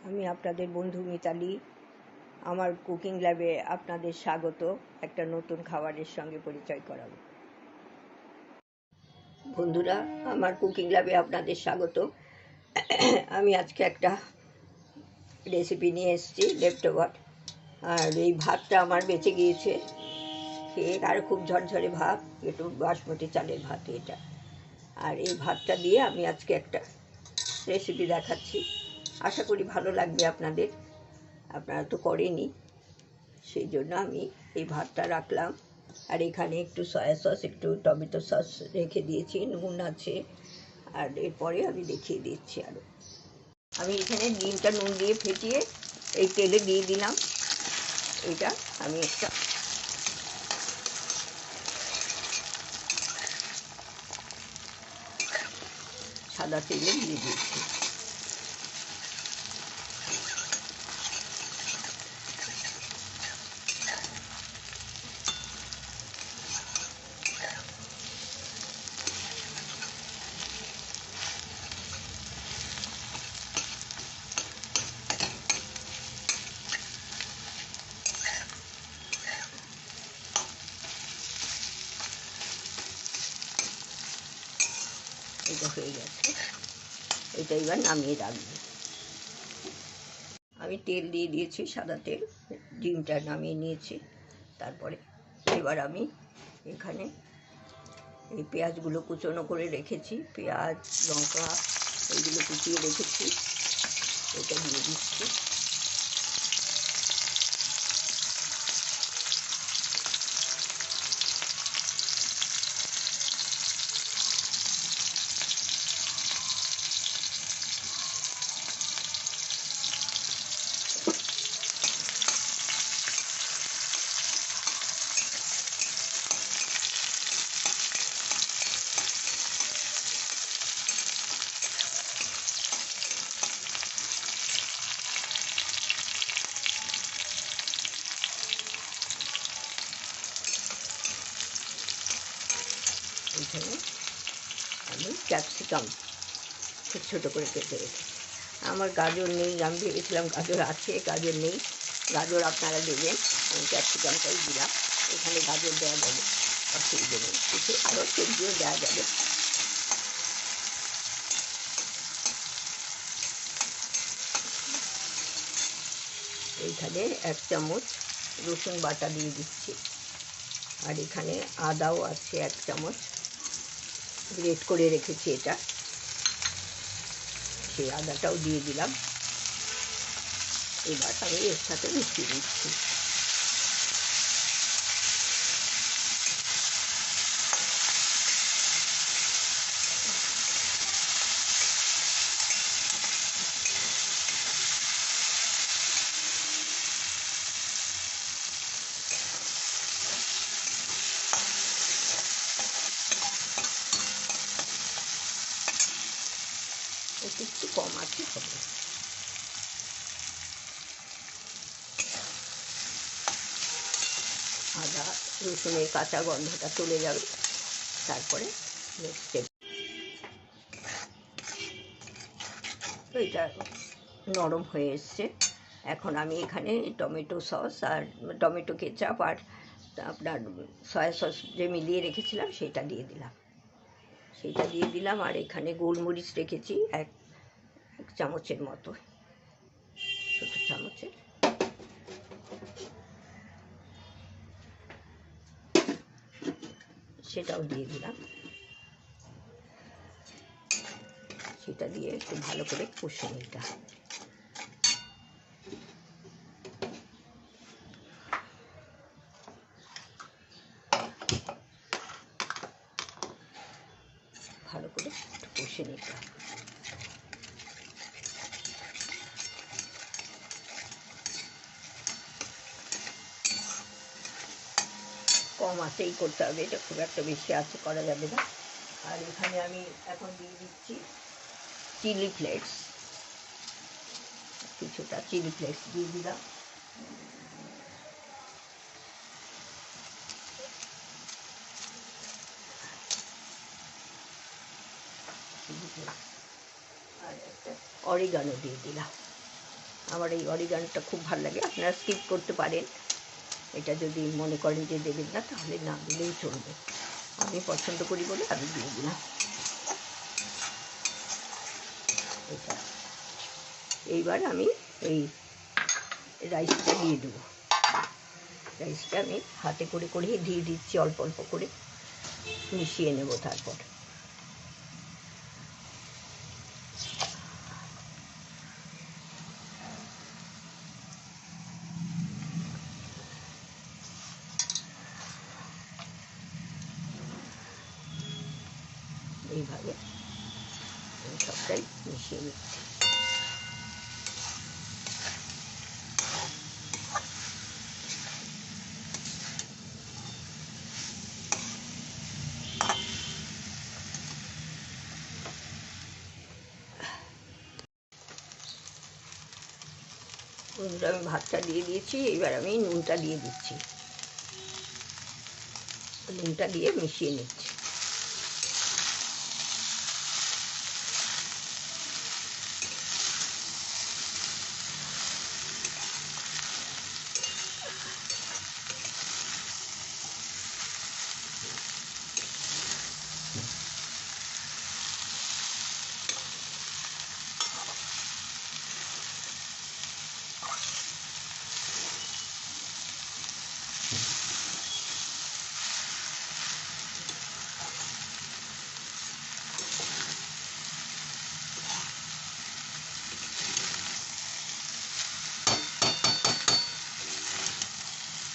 আমি আপনাদের বন্ধু মিতালি। আমার কুকিং ল্যাবে আপনাদের স্বাগত। একটা নতুন খাবারের সঙ্গে পরিচয় করাবো। বন্ধুরা, আমার কুকিং ল্যাবে আপনাদের স্বাগত। আমি আজকে একটা রেসিপি নিয়ে এসেছি, লেফট ওভার। আর এই ভাতটা আমার বেঁচে গিয়েছে, খেয়ে আর খুব ঝরঝরে ভাত, একটু বাসমতি চালের ভাত এটা। আর এই ভাতটা দিয়ে আমি আজকে একটা রেসিপি দেখাচ্ছি, আশা করি ভালো লাগবে আপনাদের। আপনারা তো করেনি, সেই জন্য আমি এই ভাতটা রাখলাম। আর এখানে একটু সয়া সস, একটু টমেটো সস রেখে দিয়েছি, নুন আছে। আর এরপরে আমি দেখিয়ে দিচ্ছি আরও। আমি এখানে ডিমটা নুন দিয়ে ফেটিয়ে এই তেলে দিয়ে দিলাম। এটা আমি একটা সাদা তেলে দিয়ে দিচ্ছি। এটা হয়ে গেছে, এটা এবার নামিয়ে রাখবো। আমি তেল দিয়ে দিয়েছি, সাদা তেল। ডিমটা নামিয়ে নিয়েছি। তারপরে এবার আমি এখানে এই পেঁয়াজগুলো কুচনো করে রেখেছি, পেঁয়াজ লঙ্কা এইগুলো কুচিয়ে রেখেছি, এটা দিয়ে দিচ্ছি। এখানে আমি ক্যাপসিকাম ছোটো ছোটো করে কেটে রেখেছি। আমার গাজর নেই, আমি ভেবেছিলাম গাজর আছে, গাজর নেই। গাজর আপনারা দেবেন, আমি ক্যাপসিকামটাই দিলাম। এখানে গাজর দেওয়া যাবে, অসুবিধে নেই, কিছু আরও সবজিও দেওয়া যাবে। এইখানে 1 চামচ রসুন বাটা দিয়ে দিচ্ছি। আর এখানে আদাও আছে 1 চামচ, গ্রেট করে রেখেছি এটা, সেই আদাটাও দিয়ে দিলাম। এবার আমি এর সাথে মিশিয়ে দিচ্ছি। একটু কম আছে হবে। আদা রসুনের কাঁচা গন্ধটা চলে যাবে, তারপরে নেক্সট স্টেপ। তো এটা নরম হয়ে এসছে। এখন আমি এখানে টমেটো সস আর টমেটো কেচাপ আর আপনার সয়া সস যে মিলিয়ে রেখেছিলাম সেটা দিয়ে দিলাম। আর এখানে গোলমরিচ রেখেছি 1 চামচের মতো, ছোটো চামচের। সেটাও দিয়ে দিলাম। সেটা দিয়ে একটু ভালো করে কষে নিতে হবে। ভালো করে একটু কষে নিতে হবে। কম আঁচেই করতে হবে, এটা খুব একটা বেশি আঁচে করা যাবে না। আর এখানে আমি এখন দিয়ে দিচ্ছি চিলি ফ্লেক্স, কিছুটা চিলি ফ্লেক্স দিয়ে দিলাম। আর একটা অরিগানো দিয়ে দিলাম। আমার এই অরিগানোটা খুব ভালো লাগে, আপনারা স্কিপ করতে পারেন। এটা যদি মনে করেন যে দেবেন না তাহলে না দিলেই চলবে, আমি পছন্দ করি বলে আমি দিয়ে দিলাম এটা। এইবার আমি এই রাইসটা দিয়ে দেবো। রাইসটা আমি হাতে করে করেই দিয়ে দিচ্ছি, অল্প অল্প করে মিশিয়ে নেব। তারপর এইভাবে আমি সবটাই মিশিয়ে নিচ্ছি। বন্ধুরা, আমি ভাতটা দিয়ে দিয়েছি, এবার আমি নুনটা দিয়ে দিচ্ছি। নুনটা দিয়ে মিশিয়ে নিচ্ছি।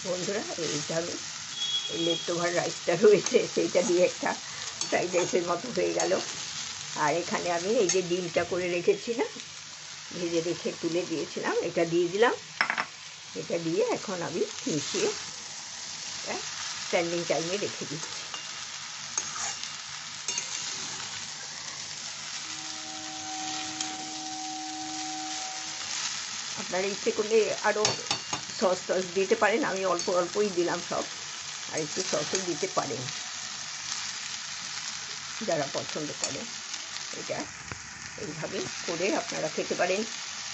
বন্ধুরা, এইটা আমি এই লেফট ওভার রাইসটা রয়েছে সেইটা দিয়ে একটা ফ্রাইড রাইসের মতো হয়ে গেল। আর এখানে আমি এই যে ডিমটা করে রেখেছিলাম, ভেজে রেখে তুলে দিয়েছিলাম, এটা দিয়ে দিলাম। এটা দিয়ে এখন আমি মিশিয়ে স্ট্যান্ডিং টাইমে রেখে দিচ্ছি। আপনারা ইচ্ছে করলে আরও সস টস দিতে পারেন, আমি অল্প অল্পই দিলাম সব, আর একটু সসও দিতে পারেন যারা পছন্দ করে। এটা এইভাবে করে আপনারা খেতে পারেন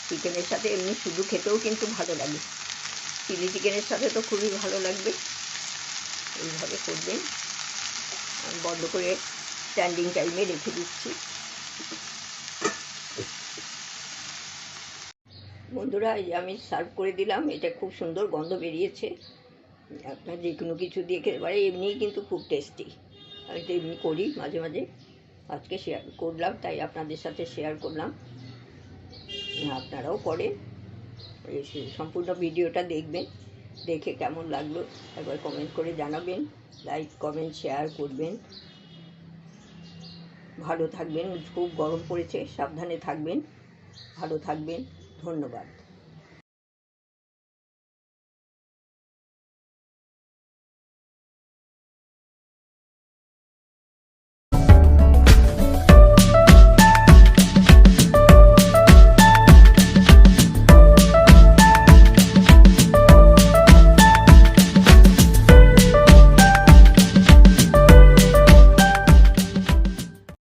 চিকেনের সাথে, এমনি শুধু খেতেও কিন্তু ভালো লাগে, চিলি চিকেনের সাথে তো খুবই ভালো লাগবে। এইভাবে করবেন। আমি বন্ধ করে স্ট্যান্ডিং টাইমে রেখে দিচ্ছি। বন্ধুরা, এই আমি সার্ভ করে দিলাম, এটা খুব সুন্দর গন্ধ বেরিয়েছে। আপনার যে কোনো কিছু দিয়ে খেতে পারে, এমনিই কিন্তু খুব টেস্টি। আমি তো এমনি করি মাঝে মাঝে, আজকে শেয়ার করলাম তাই আপনাদের সাথে শেয়ার করলাম। আপনারাও করেন। সম্পূর্ণ ভিডিওটা দেখবেন, দেখে কেমন লাগলো একবার কমেন্ট করে জানাবেন, লাইক কমেন্ট শেয়ার করবেন। ভালো থাকবেন, খুব গরম পড়েছে, সাবধানে থাকবেন, ভালো থাকবেন। ধন্যবাদ।